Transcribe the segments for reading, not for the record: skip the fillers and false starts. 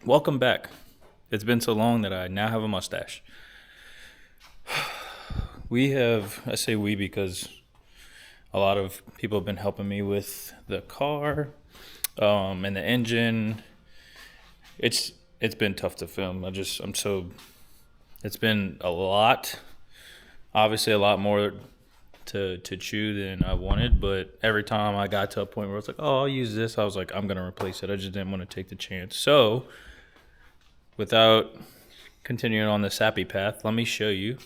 Welcome back. It's been so long that I now have a mustache. I say we because a lot of people have been helping me with the car and the engine. It's been tough to film. It's been a lot, obviously a lot more to chew than I wanted, but every time I got to a point where it's like, oh, I'll use this, I was like, I'm going to replace it. I just didn't want to take the chance. So, without continuing on the sappy path, let me show you.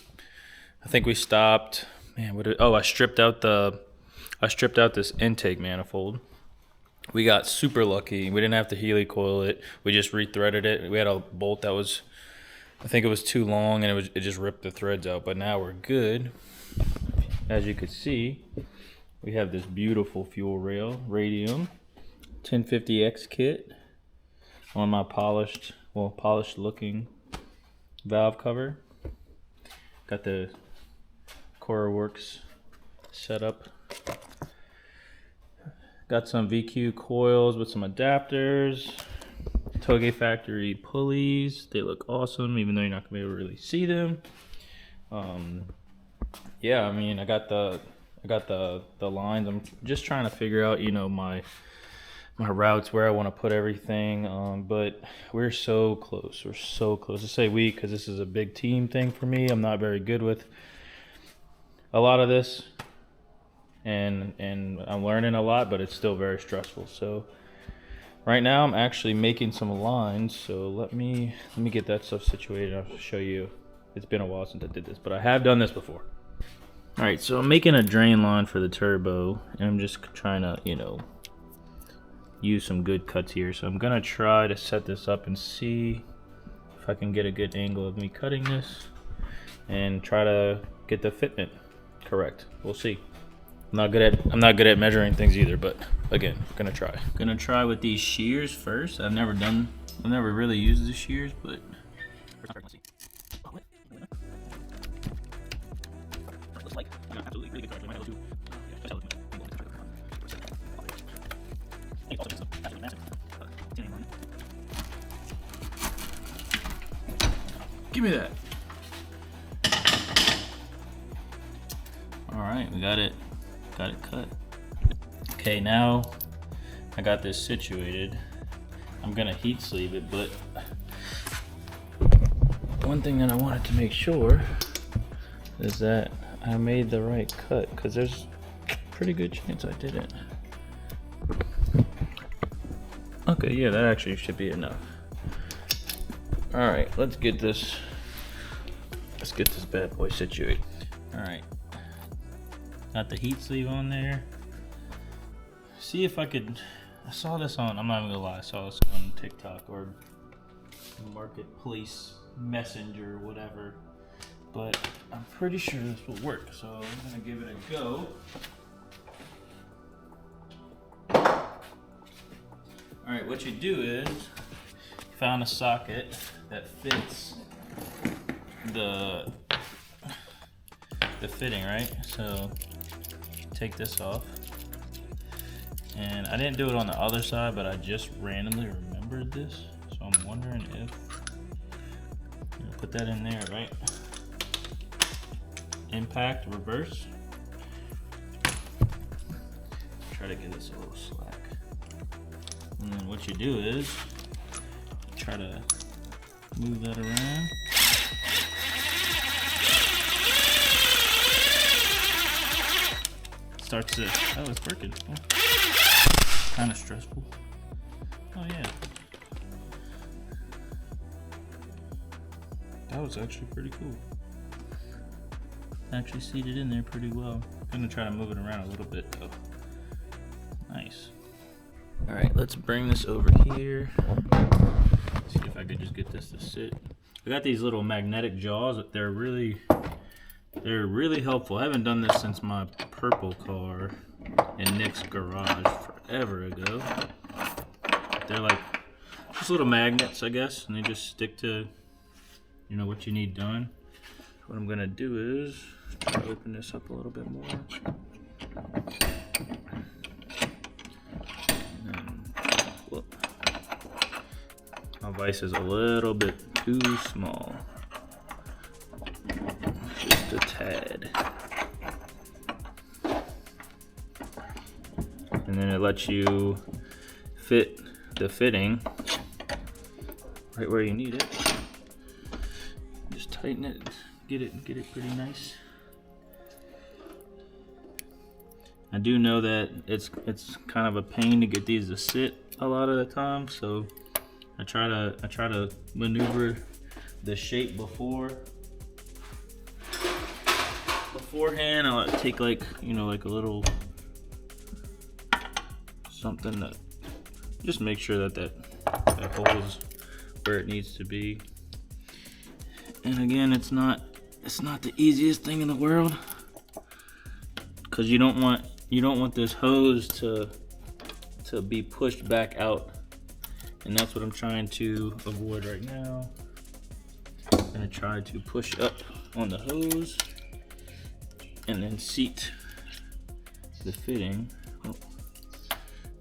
I think we stopped. Man, I stripped out this intake manifold. We got super lucky. We didn't have to helicoil it. We just rethreaded it. We had a bolt that was, I think it was too long, and it just ripped the threads out. But now we're good. As you can see, we have this beautiful fuel rail radium 1050X kit on my polished looking valve cover. Got the Koruworks setup. Got some VQ coils with some adapters. Toge Factory pulleys. They look awesome, even though you're not gonna be able to really see them. Yeah, I mean, I got the lines. I'm just trying to figure out, my routes, where I want to put everything. But we're so close. We're so close. I say we because this is a big team thing for me. I'm not very good with a lot of this, and I'm learning a lot, but it's still very stressful. So right now I'm actually making some lines. So let me get that stuff situated. I'll show you. It's been a while since I did this, but I have done this before. All right, so I'm making a drain line for the turbo, and I'm just trying to, use some good cuts here. So I'm gonna try to set this up and see if I can get a good angle of me cutting this and try to get the fitment correct. We'll see. I'm not good at measuring things either, but again, gonna try. Gonna try with these shears first. I've never really used the shears, but give me that. All right, we got it cut. Okay, now I got this situated. I'm gonna heat sleeve it, but one thing that I wanted to make sure is that I made the right cut, because there's a pretty good chance I didn't. Okay, yeah, that actually should be enough. All right, let's get this bad boy situated. All right, got the heat sleeve on there. See if I could. I saw this on. I'm not even gonna lie. I saw this on TikTok or Marketplace Messenger, whatever. But I'm pretty sure this will work. So I'm gonna give it a go. All right, what you do is you found a socket that fits the fitting, right? So take this off. And I didn't do it on the other side, but I just randomly remembered this. So I'm wondering if put that in there, right? Impact, reverse. Try to get this a little slack. And then what you do is try to move that around. Starts to, oh, it's working. Oh. Kind of stressful. Oh yeah. That was actually pretty cool. Actually seated in there pretty well. I'm gonna try to move it around a little bit though. Nice. All right, let's bring this over here. See if I could just get this to sit. I got these little magnetic jaws. They're really helpful. I haven't done this since my purple car in Nick's garage forever ago. They're like just little magnets, I guess, and they just stick to, what you need done. What I'm gonna do is try to open this up a little bit more. My vise is a little bit too small. Just a tad. And then it lets you fit the fitting right where you need it. Just tighten it, get it pretty nice. I do know that it's kind of a pain to get these to sit a lot of the time, so I try to maneuver the shape beforehand. I'll take like a little something that just make sure that holds where it needs to be. And again, it's not the easiest thing in the world, because you don't want this hose to be pushed back out, and that's what I'm trying to avoid right now. I'm gonna try to push up on the hose and then seat the fitting. Oh,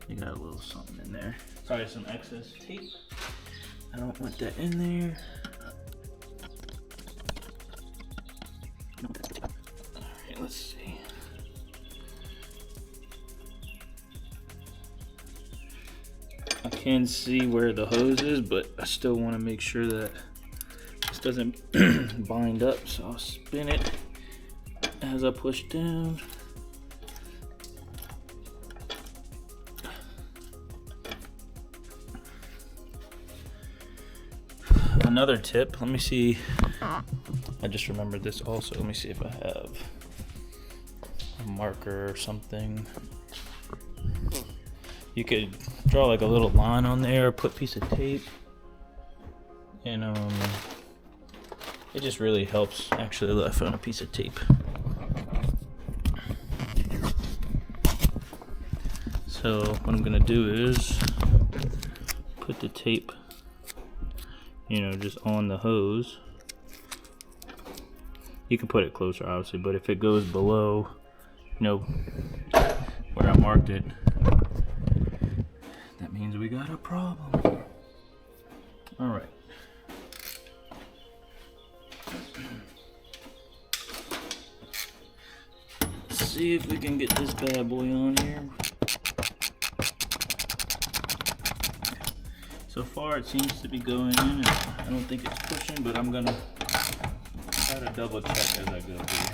you got a little something in there. Probably some excess tape. I don't want that in there. Alright, let's see. I can see where the hose is, but I still want to make sure that this doesn't bind up, so I'll spin it as I push down. Another tip, let me see, I just remembered this also. Let me see if I have a marker or something. You could draw like a little line on there, put a piece of tape, and it just really helps. Actually, I found a piece of tape. So what I'm gonna do is put the tape, just on the hose. You can put it closer, obviously, but if it goes below, where I marked it, that means we got a problem. All right. Let's see if we can get this bad boy on here. So far it seems to be going in, and I don't think it's pushing, but I'm gonna try to double check as I go here.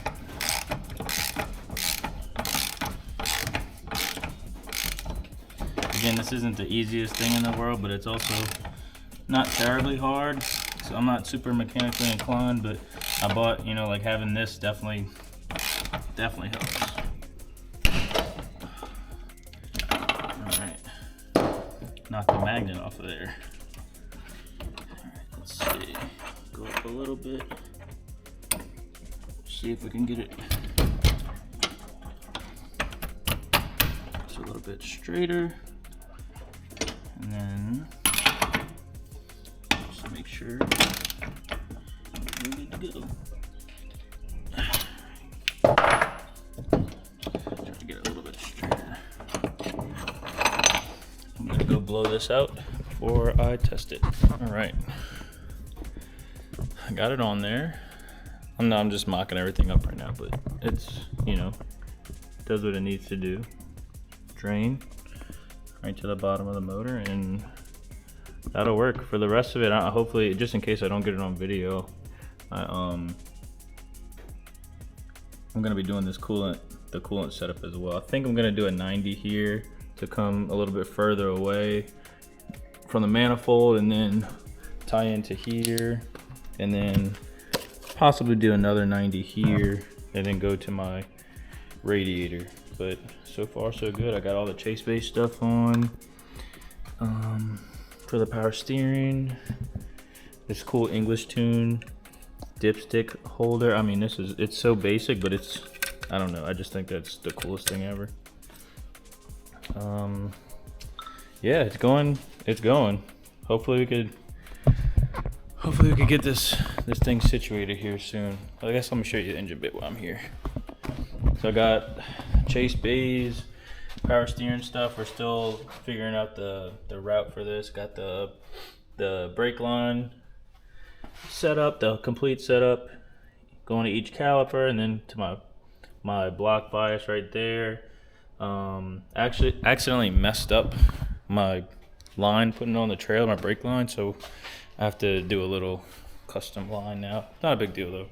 Again, this isn't the easiest thing in the world, but it's also not terribly hard. So I'm not super mechanically inclined, but I bought, like having this definitely helps. Knock the magnet off of there. Alright, let's see. Go up a little bit. See if we can get it just a little bit straighter. And then just make sure we're good to go. Try to get it a little bit straighter. I'm gonna go blow this out before I test it. All right, I got it on there. I'm just mocking everything up right now, but it's, does what it needs to do. Drain right to the bottom of the motor, and that'll work. For the rest of it, hopefully, just in case I don't get it on video, I'm gonna be doing the coolant setup as well. I think I'm gonna do a 90 here to come a little bit further away from the manifold, and then tie into here, and then possibly do another 90 here, and then go to my radiator. But so far so good. I got all the Chase Base stuff on for the power steering. This cool English tune dipstick holder. I mean, it's so basic, but I don't know, I just think that's the coolest thing ever. Yeah, it's going. Hopefully we could get this thing situated here soon. I guess let me show you the engine bit while I'm here. So I got Chase Base power steering stuff. We're still figuring out the route for this. Got the the brake line setup, the complete setup, going to each caliper, and then to my block bias right there. Actually accidentally messed up my line putting it on the trailer, my brake line, so I have to do a little custom line now. Not a big deal though.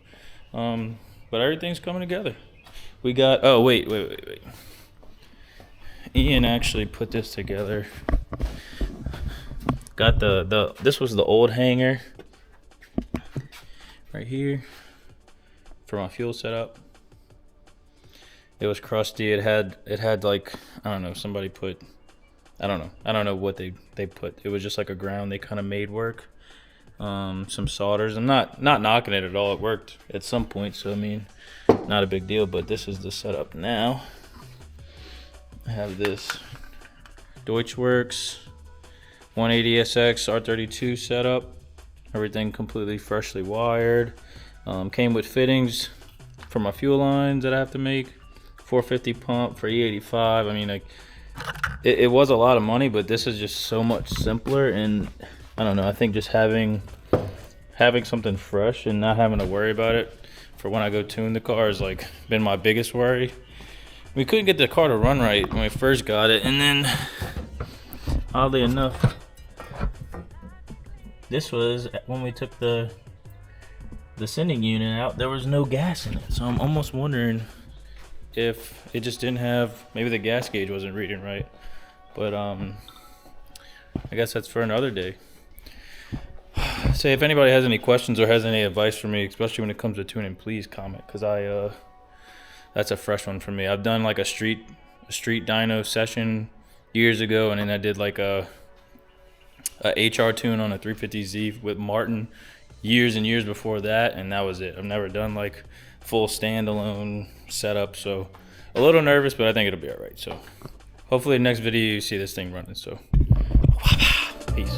But everything's coming together. We got, oh wait. Ian actually put this together. Got this was the old hanger right here for my fuel setup. It was crusty. It had like, I don't know, somebody put, I don't know what they put. It was just like a ground they kind of made work. Some solders. I'm not knocking it at all. It worked at some point, so I mean, not a big deal. But this is the setup now. I have this Deutschworks 180SX R32 setup. Everything completely freshly wired. Came with fittings for my fuel lines that I have to make. 450 pump for E85. I mean, like, it was a lot of money, but this is just so much simpler. And I don't know, I think just having something fresh and not having to worry about it for when I go tune the car has like been my biggest worry. We couldn't get the car to run right when we first got it, and then oddly enough, this was when we took the sending unit out, there was no gas in it. So I'm almost wondering if it just didn't have, maybe the gas gauge wasn't reading right. But I guess that's for another day. Say if anybody has any questions or has any advice for me, especially when it comes to tuning, please comment, because that's a fresh one for me. I've done like a street dyno session years ago, and then I did like a HR tune on a 350Z with Martin years and years before that, and that was it. I've never done like full standalone setup, so a little nervous, but I think it'll be all right. So hopefully next video you see this thing running. So peace.